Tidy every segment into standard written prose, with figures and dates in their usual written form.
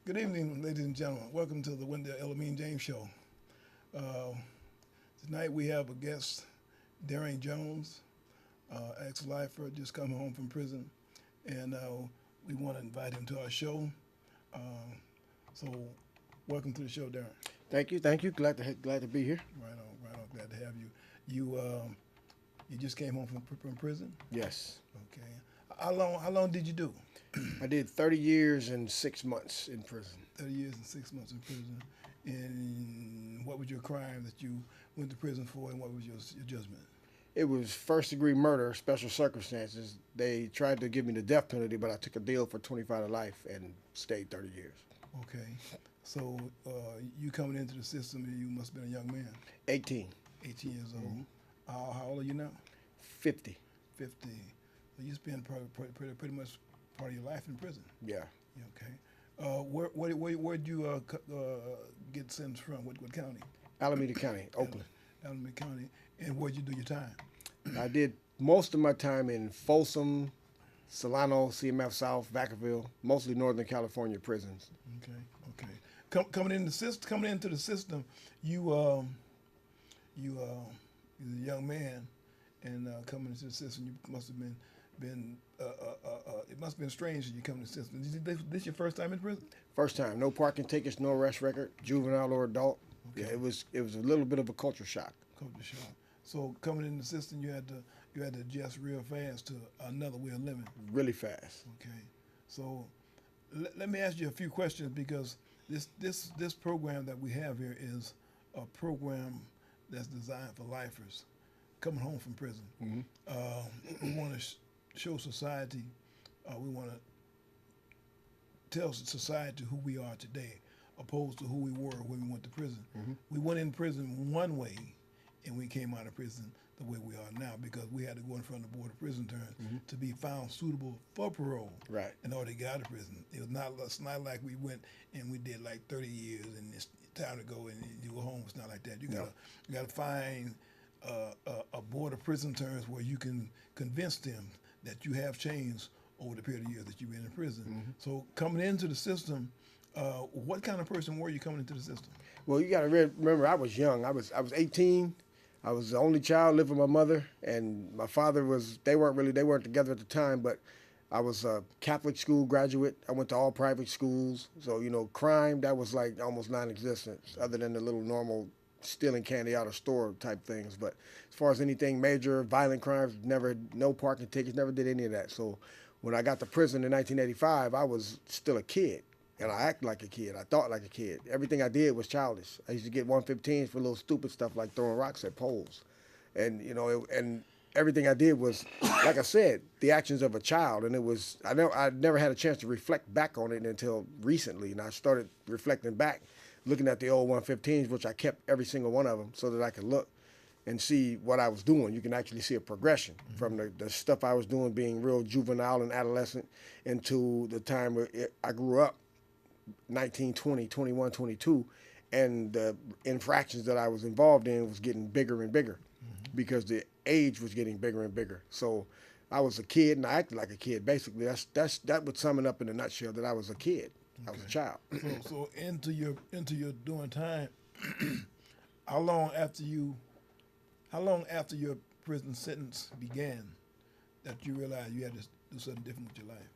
Good evening, ladies and gentlemen. Welcome to the Wendell Elamine James Show. Uh, Tonight we have a guest, Darian Jones, ex-lifer, just come home from prison, and we want to invite him to our show. Uh, so, welcome to the show, Darren. Thank you. Glad to be here. Right on, right on. Glad to have you. You just came home from prison. Yes, Okay. How long did you do? I did 30 years and 6 months in prison. 30 years and 6 months in prison. And what was your crime that you went to prison for, and what was your judgment? It was first degree murder, special circumstances. They tried to give me the death penalty, but I took a deal for 25 to life and stayed 30 years. Okay. So you coming into the system, you must have been a young man, 18, 18 years old. How old are you now? 50. 50. So you spent pretty much part of your life in prison. Yeah. Yeah, okay. Where'd you get sentenced from? What county? Alameda County, Oakland. Alameda County. And where'd you do your time? I did most of my time in Folsom, Solano, CMF South, Vacaville, mostly Northern California prisons. Okay, okay. Coming into the system, you was a young man, and coming into the system, you must have been it must have been strange that you come to the system. This your first time in prison? First time, no parking tickets, no arrest record, juvenile or adult. Okay. Yeah, it was a little bit of a culture shock. Culture shock. So coming in the system, you had to adjust real fast to another way of living. Really fast. Okay. So let me ask you a few questions, because this program that we have here is a program that's designed for lifers coming home from prison. Mm-hmm. We want to show society, we want to tell society who we are today, opposed to who we were when we went to prison. Mm-hmm. We went in prison one way, and we came out of prison the way we are now, because we had to go in front of the board of prison terms to be found suitable for parole. Right. In order to get out of prison. It's not like we went and we did like 30 years and it's time to go and you go home. It's not like that. You gotta find a board of prison terms where you can convince them that you have changed over the period of years that you've been in prison. Mm-hmm. So coming into the system, what kind of person were you coming into the system? Well, you got to remember, I was young. I was 18. I was the only child, lived with my mother, and my father was. They weren't together at the time. But I was a Catholic school graduate. I went to all private schools, so crime that was like almost non-existent, other than the little normal stealing candy out of store type things. But as far as anything major, violent crimes, never, no parking tickets, never did any of that. So when I got to prison in 1985, I was still a kid. And I acted like a kid. I thought like a kid. Everything I did was childish. I used to get 115s for little stupid stuff like throwing rocks at poles. And, and everything I did was, like I said, the actions of a child. And I never had a chance to reflect back on it until recently. And I started reflecting back, looking at the old 115s, which I kept every single one of them so that I could look and see what I was doing. You can actually see a progression from the stuff I was doing, being real juvenile and adolescent, into the time where I grew up, 19, 20, 21, 22, and the infractions that I was involved in was getting bigger and bigger because the age was getting bigger and bigger. So I was a kid and I acted like a kid. Basically, that would sum it up in a nutshell, that I was a kid. I was a child. So into your doing time, how long after your prison sentence began that you realized you had to do something different with your life?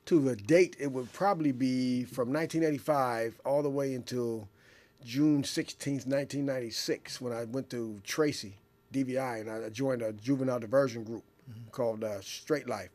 To the date, it would probably be from 1985 all the way until June 16th, 1996, when I went to Tracy, DVI, and I joined a juvenile diversion group called Straight Life.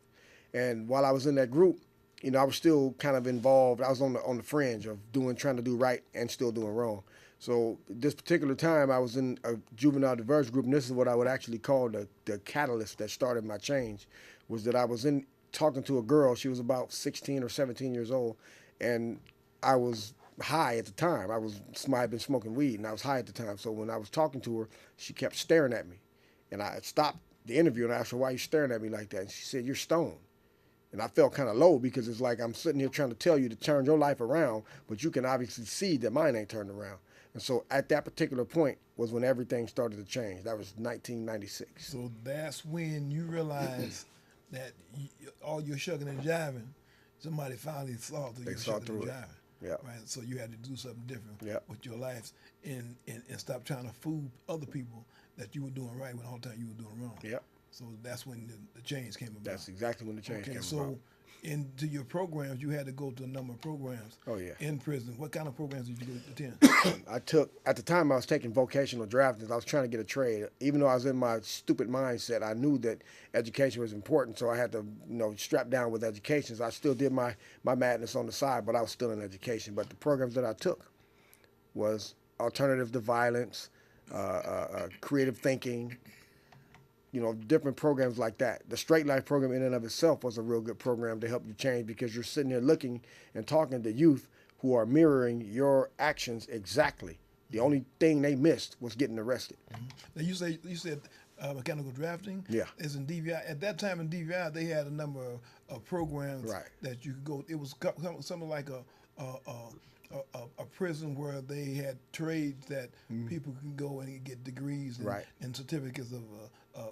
And while I was in that group, I was still kind of involved. I was on the fringe of trying to do right and still doing wrong. So this particular time, I was in a juvenile diversion group, and this is what I would actually call the catalyst that started my change, was that I was talking to a girl. She was about 16 or 17 years old, and I was high at the time. I had been smoking weed, and I was high at the time. So when I was talking to her, she kept staring at me, and I stopped the interview and I asked her, "Why are you staring at me like that?" And she said, "You're stoned." And I felt kind of low, because it's like I'm sitting here trying to tell you to turn your life around, but you can obviously see that mine ain't turned around. And so at that particular point was when everything started to change. That was 1996. So that's when you realized that all your shucking and jiving, somebody finally saw through They your saw shut through it. driving. Yeah. Right. So you had to do something different Yeah. with your life and stop trying to fool other people that you were doing right when all the time you were doing wrong. Yep. So that's when the change came about. That's exactly when the change Okay, came so about. into your programs, you had to go to a number of programs. Oh, yeah. In prison, what kind of programs did you go attend? I took, at the time I was taking vocational drafting. I was trying to get a trade. Even though I was in my stupid mindset, I knew that education was important, so I had to, strap down with education. So I still did my madness on the side, but I was still in education. But the programs that I took was alternative to violence, creative thinking, different programs like that. The Straight Life program in and of itself was a real good program to help you change, because you're sitting there looking and talking to youth who are mirroring your actions exactly. The only thing they missed was getting arrested. Now you said mechanical drafting. Yeah. Is in DVI. At that time in DVI, they had a number of programs Right. that you could go. It was something like a prison where they had trades that people can go and get degrees and, Right. and certificates of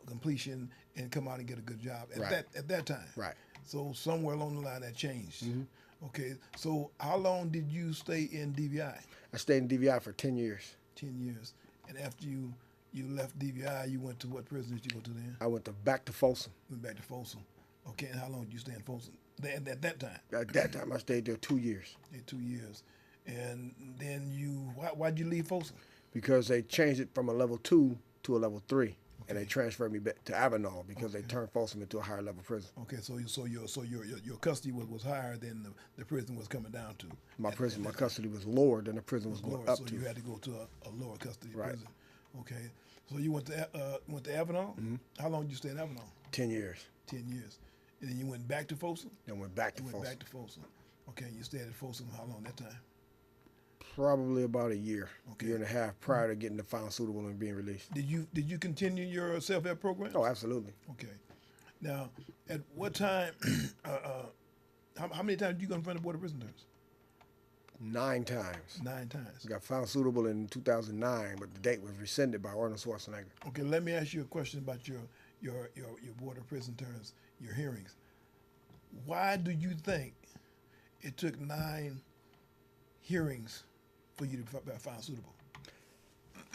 completion and come out and get a good job Right. at that time. Right. So somewhere along the line that changed. Okay. So how long did you stay in DVI? I stayed in DVI for 10 years. 10 years. And after you left DVI, you went to what prison did you go to then? I went back to Folsom. Went back to Folsom. Okay. And how long did you stay in Folsom? At that time? At that time, I stayed there 2 years Yeah, 2 years. And then why'd you leave Folsom? because they changed it from a level 2 to a level 3. And they transferred me back to Avenal because they turned Folsom into a higher level prison. Okay, so your custody was higher than the prison was coming down to. My custody was lower than the prison was going Lower, up so to. you had to go to a lower custody Right. prison. Okay, so you went to Avenal. How long did you stay in Avenal? 10 years. 10 years, and then you went back to Folsom. Then went back to You went Folsom. back to Folsom. Okay, you stayed at Folsom how long that time? Probably about a year, Okay. year and a half prior to getting found suitable and being released. Did you continue your self-help program? Oh, absolutely. Okay. Now, at what time? How many times did you go in front of Board of Prison Terms? 9 times. 9 times. Got found suitable in 2009, but the date was rescinded by Arnold Schwarzenegger. Okay, let me ask you a question about your Board of Prison Terms, your hearings. Why do you think it took 9 hearings for you to be found suitable?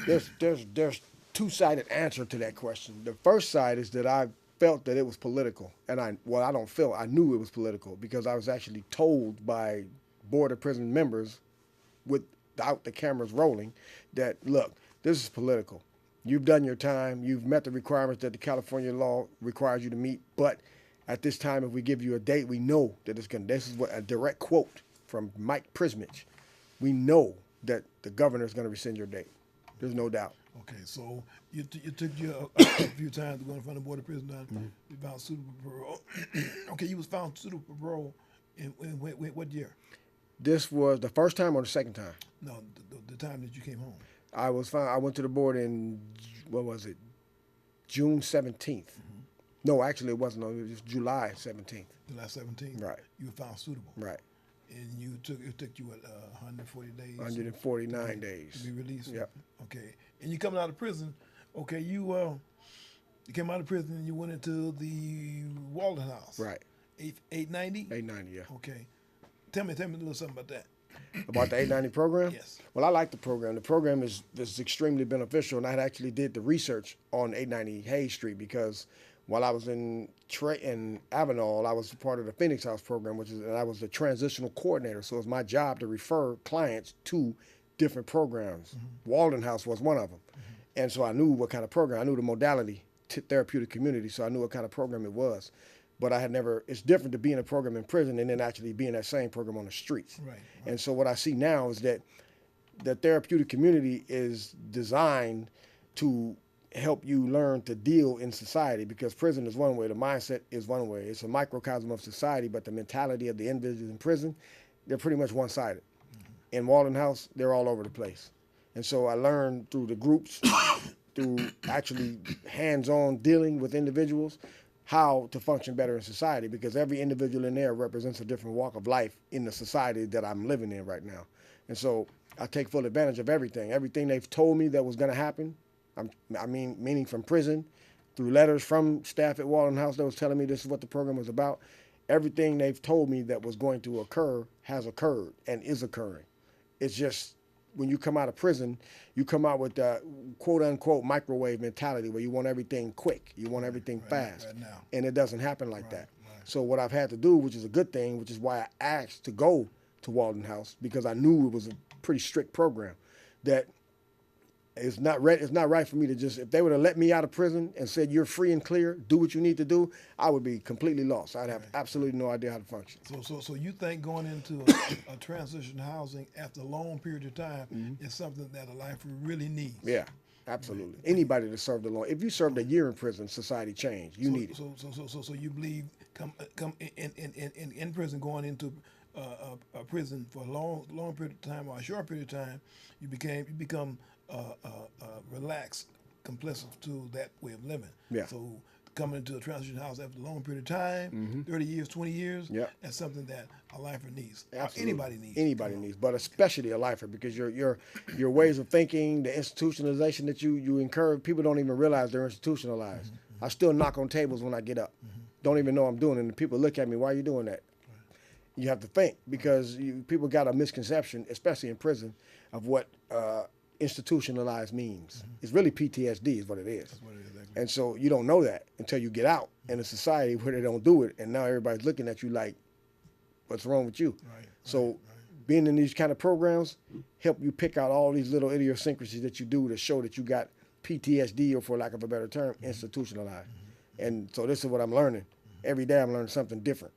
There's two-sided answer to that question. The first side is that I felt that it was political, and I knew it was political because I was actually told by Board of Prison members without the cameras rolling that, look, this is political. You've done your time. You've met the requirements that the California law requires you to meet. But at this time, if we give you a date, we know that it's going to, this is what a direct quote from Mike Prismich. We know that the governor is going to rescind your date. There's no doubt. Okay, so it took you a few times to go in front of the Board of Prison Terms. You found suitable for parole. Okay, you was found suitable for parole in what year? This was the first time or the second time? No, the time that you came home. I was found. I went to the board in, what was it, June 17th. No, actually it wasn't. No, it was July 17th. July 17th. Right. You were found suitable. Right. And it took you 140 days. 149 days. To be released. Yep. Okay. And you coming out of prison. Okay, you came out of prison and you went into the Walden House. Right. 890. 890. Yeah. Okay. Tell me a little something about that. About the 890 program? Yes. Well, I like the program. The program is extremely beneficial, and I actually did the research on 890 Hayes Street because while I was in Avenal, I was part of the Phoenix House program, and I was the transitional coordinator. So it was my job to refer clients to different programs. Walden House was one of them. And so I knew what kind of program. I knew the modality, therapeutic community, so I knew what kind of program it was. But I had never, it's different to be in a program in prison and then actually be in that same program on the streets. Right. And so what I see now is that the therapeutic community is designed to help you learn to deal in society, because prison is one way, the mindset is one way. It's a microcosm of society, but the mentality of the individuals in prison, they're pretty much one-sided. In Walden House, they're all over the place. And so I learned through the groups, through actually hands-on dealing with individuals, how to function better in society, because every individual in there represents a different walk of life in the society that I'm living in right now. And so I take full advantage of everything. Everything they've told me that was going to happen, meaning from prison, through letters from staff at Walden House that was telling me this is what the program was about, everything they've told me that was going to occur has occurred and is occurring. It's just when you come out of prison, you come out with the quote unquote microwave mentality where you want everything quick, you want everything fast, right now. and it doesn't happen like that. Right. So what I've had to do, which is a good thing, which is why I asked to go to Walden House, because I knew it was a pretty strict program, that it's not right for me to just, if they would have let me out of prison and said you're free and clear, do what you need to do, I would be completely lost. I'd have absolutely no idea how to function. So you think going into a transition housing after a long period of time is something that a lifer really needs? Yeah, absolutely. Anybody that served a long, if you served a year in prison, society changed. You need it. So you believe come in prison, going into a prison for a long period of time or a short period of time, you become relaxed, complacent to that way of living. Yeah. So coming into a transition house after a long period of time, 30 years, 20 years, Yeah. that's something that a lifer needs. Absolutely. Anybody needs. Anybody needs, but especially a lifer, because your ways of thinking, the institutionalization that you incur, people don't even realize they're institutionalized. I still knock on tables when I get up. Don't even know I'm doing it, and people look at me, why are you doing that? You have to think, because people got a misconception, especially in prison, of what institutionalized means. It's really PTSD is what it is. That's what it is, exactly. And so you don't know that until you get out in a society where they don't do it, and now everybody's looking at you like, what's wrong with you? Right. So being in these kind of programs help you pick out all these little idiosyncrasies that you do to show that you got PTSD, or for lack of a better term, institutionalized. And so this is what I'm learning. Every day I'm learning something different.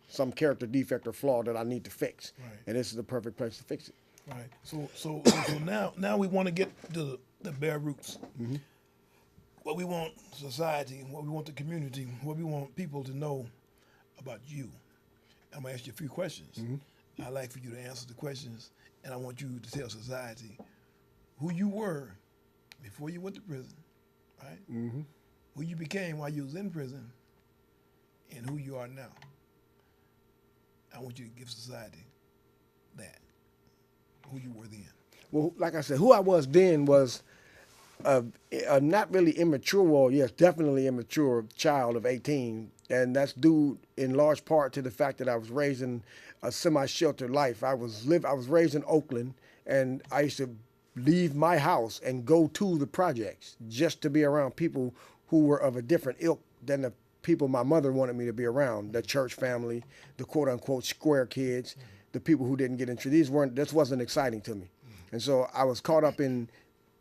Some character defect or flaw that I need to fix. Right. And this is the perfect place to fix it. Right. So now we want to get to the bare roots. What we want society, what we want the community, what we want people to know about you. I'm gonna ask you a few questions. I'd like for you to answer the questions, and I want you to tell society who you were before you went to prison, right? Who you became while you was in prison, and who you are now. I want you to give society that, who you were then. Well, like I said, who I was then was a not really immature, well, yes, definitely immature child of 18. And that's due in large part to the fact that I was raised in a semi-sheltered life. I was raised in Oakland, and I used to leave my house and go to the projects just to be around people who were of a different ilk than the people my mother wanted me to be around, the church family, the quote-unquote square kids, the people who didn't get introduced. This wasn't exciting to me. And so I was caught up in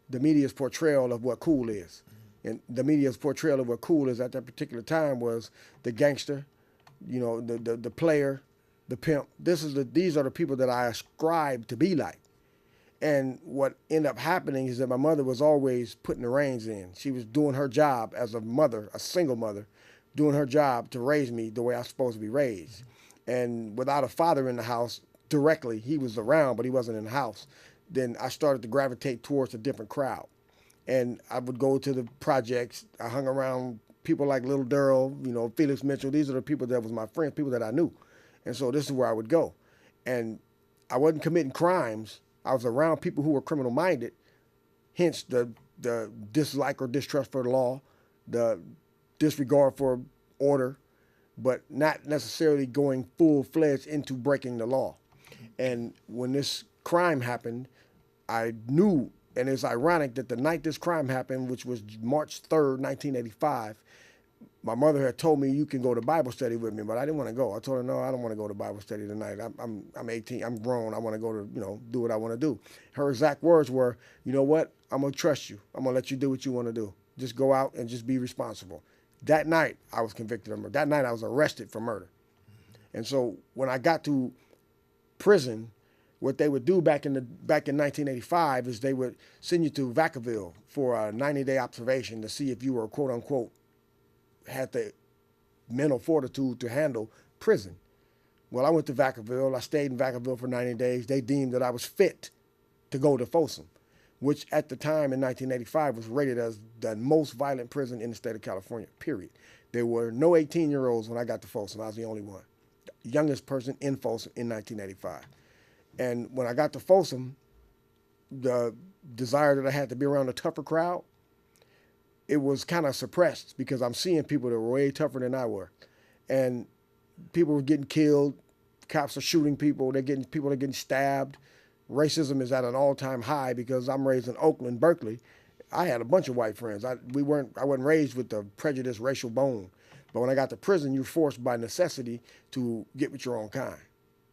the media's portrayal of what cool is. And the media's portrayal of what cool is at that particular time was the gangster, the player, the pimp. These are the people that I ascribe to be like. And what ended up happening is that my mother was always putting the reins in. She was doing her job as a mother, a single mother, doing her job to raise me the way I was supposed to be raised. And without a father in the house directly, he was around, but he wasn't in the house, then I started to gravitate towards a different crowd. And I would go to the projects. I hung around people like Little Durrell, Felix Mitchell. These are the people that was my friends, people that I knew. And so this is where I would go. And I wasn't committing crimes. I was around people who were criminal-minded, hence the dislike or distrust for the law, the disregard for order, but not necessarily going full-fledged into breaking the law. And when this crime happened, I knew, and it's ironic that the night this crime happened, which was March 3rd, 1985, my mother had told me, you can go to Bible study with me, but I didn't want to go. I told her, no, I don't want to go to Bible study tonight. I'm 18, I'm grown. I want to go to, do what I want to do. Her exact words were, you know what? I'm going to trust you. I'm going to let you do what you want to do. Just go out and just be responsible. That night, I was convicted of murder. That night, I was arrested for murder. And so when I got to prison, what they would do back in 1985 is they would send you to Vacaville for a 90-day observation to see if you were, quote unquote, had the mental fortitude to handle prison. Well, I went to Vacaville. I stayed in Vacaville for 90 days. They deemed that I was fit to go to Folsom, which at the time in 1985 was rated as the most violent prison in the state of California, period. There were no 18-year-olds when I got to Folsom. I was the only one. The youngest person in Folsom in 1985. And when I got to Folsom, the desire that I had to be around a tougher crowd, it was kind of suppressed because I'm seeing people that were way tougher than I were. And people were getting killed, cops are shooting people, people are getting stabbed. Racism is at an all-time high because I'm raised in Oakland, Berkeley. I had a bunch of white friends. I wasn't raised with the prejudiced racial bone. But when I got to prison, you're forced by necessity to get with your own kind.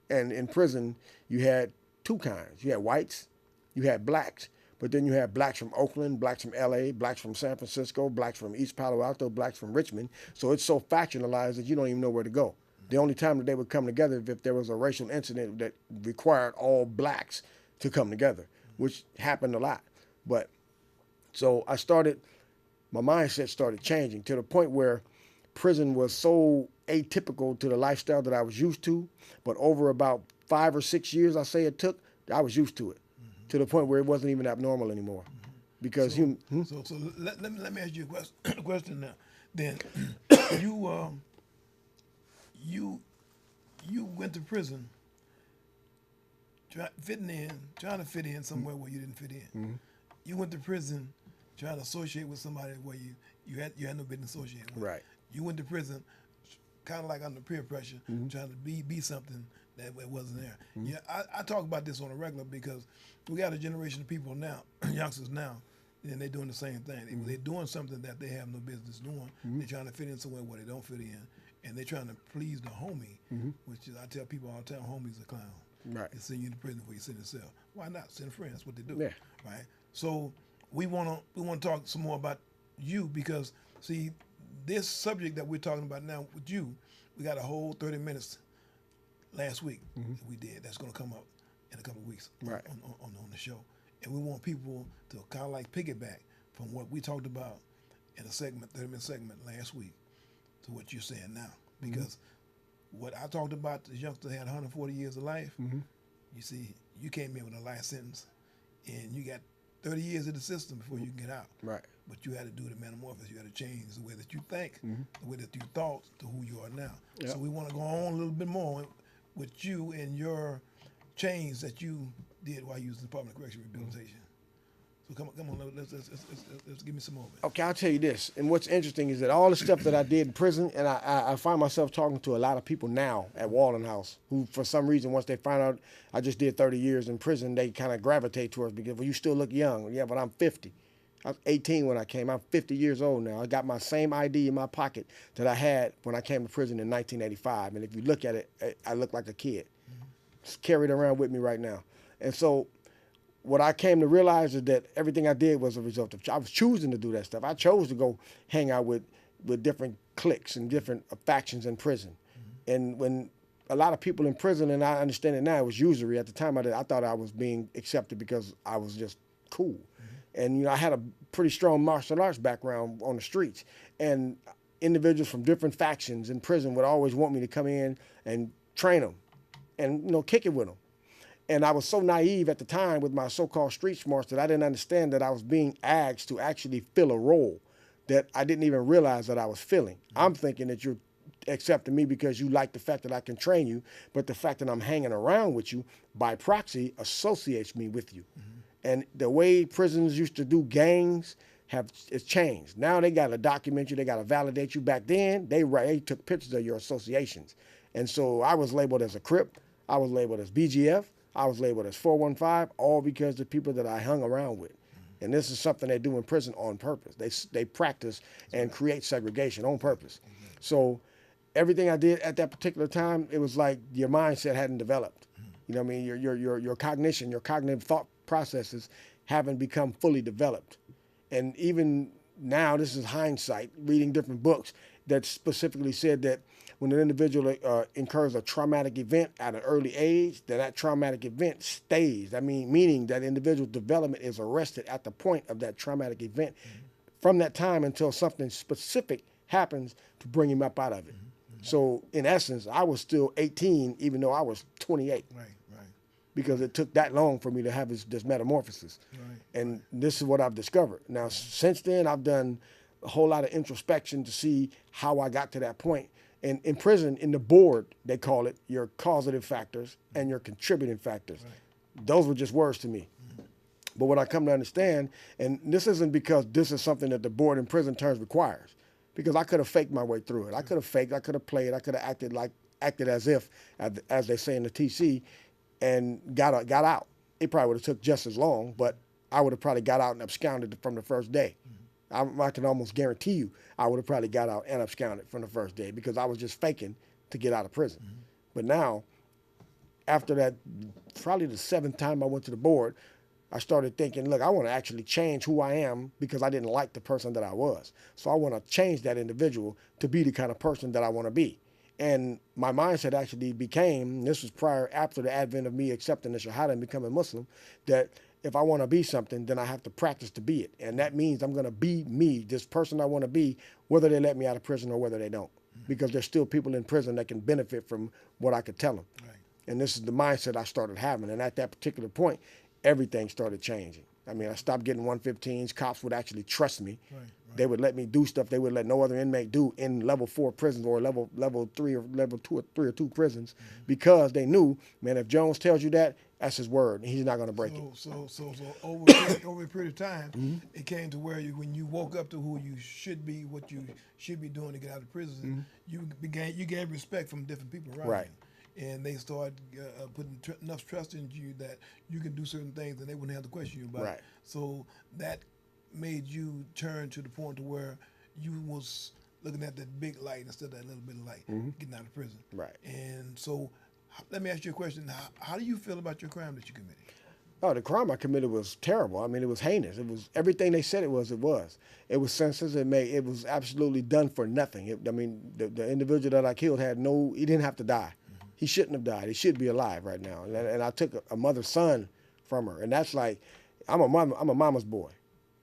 And in prison, you had two kinds. You had whites, you had blacks, but then you had blacks from Oakland, blacks from LA, blacks from San Francisco, blacks from East Palo Alto, blacks from Richmond. So it's so factionalized that you don't even know where to go. The only time that they would come together is if there was a racial incident that required all blacks to come together, which happened a lot. But so my mindset started changing to the point where prison was so atypical to the lifestyle that I was used to. But over about 5 or 6 years, I say it took, I was used to it to the point where it wasn't even abnormal anymore. Because So let me ask you a question now. Then you went to prison, trying to fit in somewhere where you didn't fit in. You went to prison trying to associate with somebody where you had no business associating with. Right. You went to prison kind of like under peer pressure, trying to be something that wasn't there. Yeah, I talk about this on a regular because we got a generation of people now, youngsters now, and they're doing the same thing. They're doing something that they have no business doing. They're trying to fit in somewhere where they don't fit in, and they're trying to please the homie, which is, I tell people all the time, homie's a clown. Right. They send you to prison before you sit in the cell. Why not? Send a friend. That's what they do. Yeah. Right. So we want to talk some more about you because see this subject that we're talking about now with you, we got a whole 30 minutes last week that we did. That's going to come up in a couple of weeks Right. on the show, and we want people to kind of like piggyback from what we talked about in a 30-minute segment last week to what you're saying now because. What I talked about, this youngster had 140 years of life. You see, you came in with a life sentence, and you got 30 years in the system before you can get out. Right. But you had to do the metamorphosis. You had to change the way that you think, the way that you thought, to who you are now. Yep. So we want to go on a little bit more with you and your change that you did while you was in Department of Correction Rehabilitation. So come on, let's give me some more of it. Okay, I'll tell you this. And what's interesting is that all the stuff that I did in prison, and I find myself talking to a lot of people now at Walden House who, for some reason, once they find out I just did 30 years in prison, they kind of gravitate towards me because, well, you still look young. Yeah, but I'm 50. I was 18 when I came. I'm 50 years old now. I got my same ID in my pocket that I had when I came to prison in 1985. And if you look at it, I look like a kid. It's carried around with me right now. And so what I came to realize is that everything I did was a result of, I was choosing to do that stuff. I chose to go hang out with different cliques and different factions in prison. And when a lot of people in prison, and I understand it now, it was usury. At the time I thought I was being accepted because I was just cool. And, I had a pretty strong martial arts background on the streets. And individuals from different factions in prison would always want me to come in and train them and, kick it with them. And I was so naive at the time with my so-called street smarts that I didn't understand that I was being asked to actually fill a role that I didn't even realize that I was filling. I'm thinking that you're accepting me because you like the fact that I can train you, but the fact that I'm hanging around with you by proxy associates me with you. And the way prisons used to do gangs it's changed. Now they got to document you, they got to validate you. Back then, they took pictures of your associations. And so I was labeled as a Crip, I was labeled as BGF, I was labeled as 415, all because the people that I hung around with. And this is something they do in prison on purpose. They practice and create segregation on purpose. So everything I did at that particular time, it was like your mindset hadn't developed. You know what I mean? Your cognition, your cognitive thought processes haven't become fully developed. And even now, this is hindsight, reading different books that specifically said that when an individual incurs a traumatic event at an early age, that traumatic event stays. Meaning that individual development is arrested at the point of that traumatic event from that time until something specific happens to bring him up out of it. So in essence, I was still 18, even though I was 28. Right. Because it took that long for me to have this metamorphosis. Right. And this is what I've discovered. Now, since then, I've done a whole lot of introspection to see how I got to that point. And in prison, in the board, they call it your causative factors and your contributing factors. Right. Those were just words to me. But what I come to understand, and this isn't because this is something that the board in prison terms requires, because I could have faked my way through it. I could have faked, I could have played, I could have acted like acted as if, as they say in the TC, and got out. It probably would have took just as long, but I would have probably got out and absconded from the first day. I can almost guarantee you I would have probably got out and absconded from the first day because I was just faking to get out of prison. But now, after that, probably the 7th time I went to the board, I started thinking, look, I want to actually change who I am because I didn't like the person that I was. So I want to change that individual to be the kind of person that I want to be. And my mindset actually became, this was after the advent of me accepting the Shahada and becoming Muslim, that if I want to be something, then I have to practice to be it. And that means I'm going to be me, this person I want to be, whether they let me out of prison or whether they don't. Because there's still people in prison that can benefit from what I could tell them. Right. And this is the mindset I started having. And at that particular point, everything started changing. I mean, I stopped getting 115s. Cops would actually trust me. Right. They would let me do stuff they would let no other inmate do in level 4 prisons or level 3 or level 2 or 3 or 2 prisons because they knew, man, if Jones tells you that, that's his word, and he's not going to break it. So over a period of time, it came to where when you woke up to who you should be, what you should be doing to get out of prison, you gained respect from different people around Right. you. And they started putting enough trust in you that you can do certain things and they wouldn't have to question you about Right. it. So that made you turn to the point to where you was looking at that big light instead of that little bit of light, getting out of prison. Right. And so let me ask you a question. How do you feel about your crime that you committed? Oh, the crime I committed was terrible. I mean, it was heinous. It was everything they said it was. It was. It was senseless. It was absolutely done for nothing. I mean, the individual that I killed he didn't have to die. He shouldn't have died. He should be alive right now. And I took a mother's son from her. And that's like, I'm a mama's boy.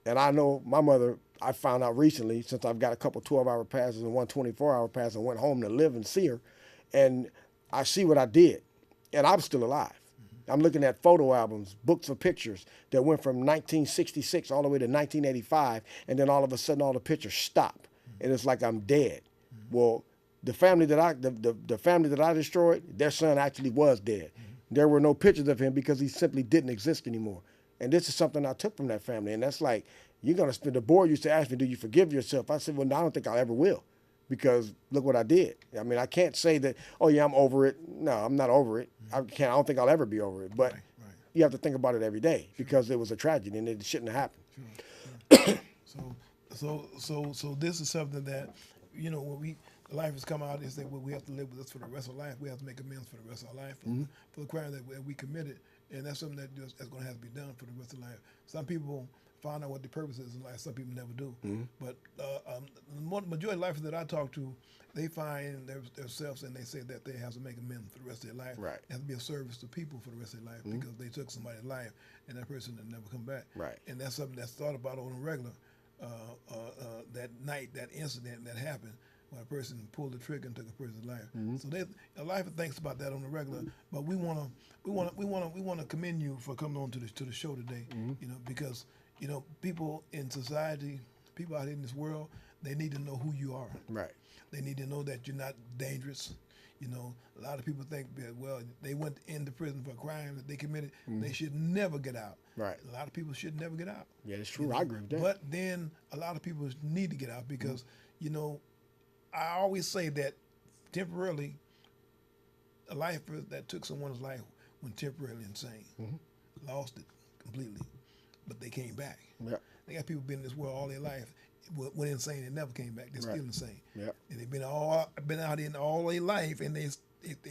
And I know my mother, I found out recently, since I've got a couple 12-hour passes and one 24-hour pass and went home to live and see her. And I see what I did. And I'm still alive. I'm looking at photo albums, books of pictures that went from 1966 all the way to 1985. And then all of a sudden, all the pictures stop. And it's like I'm dead. Well, the family that I destroyed, their son actually was dead. There were no pictures of him because he simply didn't exist anymore. And this is something I took from that family. And that's like, you're going to spend, the board used to ask me, do you forgive yourself? I said, well, no, I don't think I ever will because look what I did. I mean, I can't say that, oh yeah, I'm over it. No, I'm not over it. I don't think I'll ever be over it. But you have to think about it every day because it was a tragedy and it shouldn't have happened. So this is something that, when life has come out, is that we have to live with this for the rest of life. We have to make amends for the rest of our life for the crime that we committed, and that's something that's going to have to be done for the rest of life. Some people find out what the purpose is in life. Some people never do. But the majority of life that I talk to, they find themselves and they say that they have to make amends for the rest of their life. Right. They have to be a service to people for the rest of their life because they took somebody's life and that person will never come back. Right. And that's something that's thought about on a regular. That night, that incident that happened, when a person pulled the trigger and took a person's life. So a life thinks about that on the regular. But we want to commend you for coming on to the show today. Because people in society, people out in this world, they need to know who you are. Right. They need to know that you're not dangerous. A lot of people think that, well, they went into prison for a crime that they committed. They should never get out. Right. A lot of people should never get out. Yeah, that's true. I agree with that. But then a lot of people need to get out because, I always say that temporarily, a life that took someone's life went temporarily insane, lost it completely, but they came back. Yeah. They got people been in this world all their life, went insane and never came back. They're still insane. Yeah. And they've been out in all their life, and they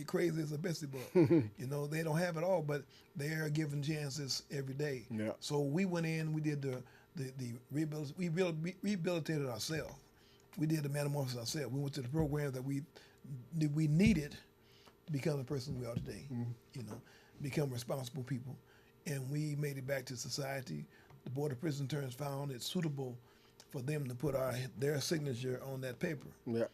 crazy as a bestie bug. They don't have it all, but they are given chances every day. Yeah. So we went in, we did the rehabilitated ourselves. We did the metamorphosis ourselves. We went to the program that we needed to become the person we are today. Become responsible people, and we made it back to society. The Board of Prison Interns found it suitable for them to put their signature on that paper. Yeah.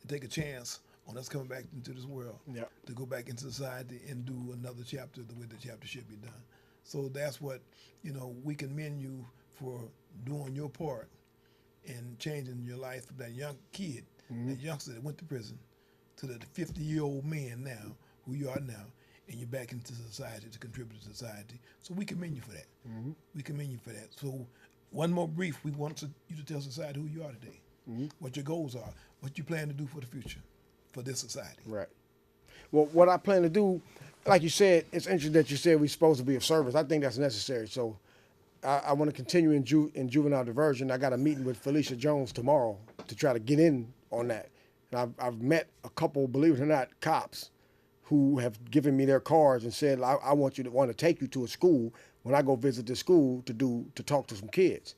Take a chance on us coming back into this world. Yeah. To go back into society and do another chapter the way the chapter should be done. So that's what we commend you for doing your part in changing your life from that young kid, that youngster that went to prison, to the 50-year-old man now, who you are now, and you're back into society to contribute to society. So we commend you for that. We commend you for that. So one more brief, we want you to tell society who you are today, what your goals are, what you plan to do for the future. for this society. Right. Well, what I plan to do, like you said, it's interesting that you said we're supposed to be of service. I think that's necessary. So I want to continue in juvenile diversion. I got a meeting with Felicia Jones tomorrow to try to get in on that. And I've met a couple, believe it or not, cops who have given me their cards and said, I want to take you to a school when I go visit the school to talk to some kids.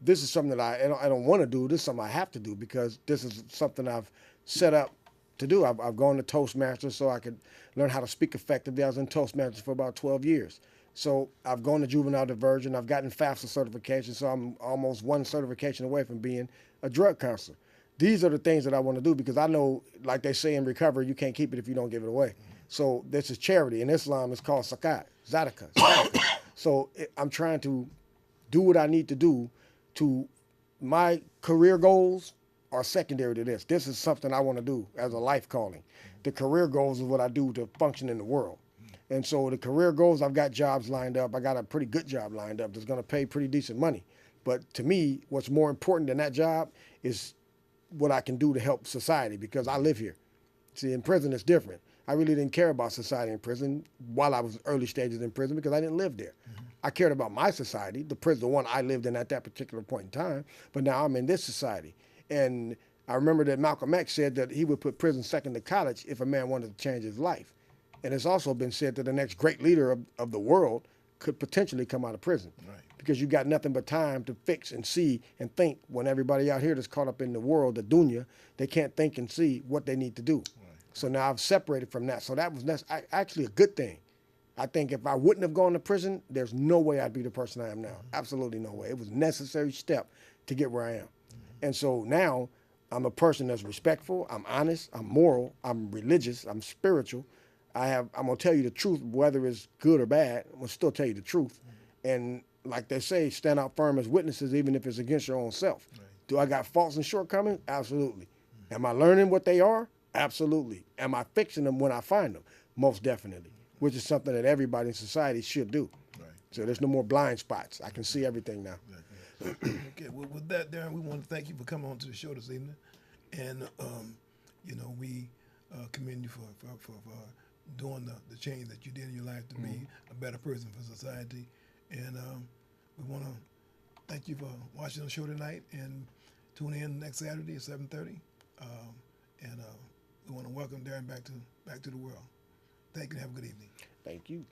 This is something that I don't want to do. This is something I have to do because this is something I've set up to do. I've gone to Toastmasters so I could learn how to speak effectively. I was in Toastmasters for about 12 years. So I've gone to juvenile diversion. I've gotten FAFSA certification, so I'm almost one certification away from being a drug counselor. These are the things that I want to do because I know, like they say in recovery, you can't keep it if you don't give it away. So this is charity. In Islam, it's called zakat, zadaka. So I'm trying to do what I need to do to my career goals are secondary to this. This is something I want to do as a life calling. The career goals is what I do to function in the world. And so the career goals, I've got jobs lined up. I got a pretty good job lined up that's going to pay pretty decent money. But to me, what's more important than that job is what I can do to help society because I live here. See, in prison, it's different. I really didn't care about society in prison while I was early stages in prison because I didn't live there. I cared about my society, the prison, the one I lived in at that particular point in time. But now I'm in this society. And I remember that Malcolm X said that he would put prison second to college if a man wanted to change his life. And it's also been said that the next great leader of the world could potentially come out of prison. Right. Because you got nothing but time to fix and see and think when everybody out here that's caught up in the world, the dunya, they can't think and see what they need to do. Right. So now I've separated from that. So that was actually a good thing. I think if I wouldn't have gone to prison, there's no way I'd be the person I am now. Absolutely no way. It was a necessary step to get where I am. And so now I'm a person that's respectful, I'm honest, I'm moral, I'm religious, I'm spiritual. I'm gonna tell you the truth, whether it's good or bad, I'm gonna still tell you the truth. And like they say, stand out firm as witnesses, even if it's against your own self. Right. Do I got faults and shortcomings? Absolutely. Am I learning what they are? Absolutely. Am I fixing them when I find them? Most definitely, which is something that everybody in society should do. Right. So there's no more blind spots. I can see everything now. Right. Okay, well, with that, Darren, we want to thank you for coming on to the show this evening. And, we commend you for doing the change that you did in your life to be a better person for society. And we want to thank you for watching the show tonight and tune in next Saturday at 7:30. And we want to welcome Darren back to the world. Thank you and have a good evening. Thank you.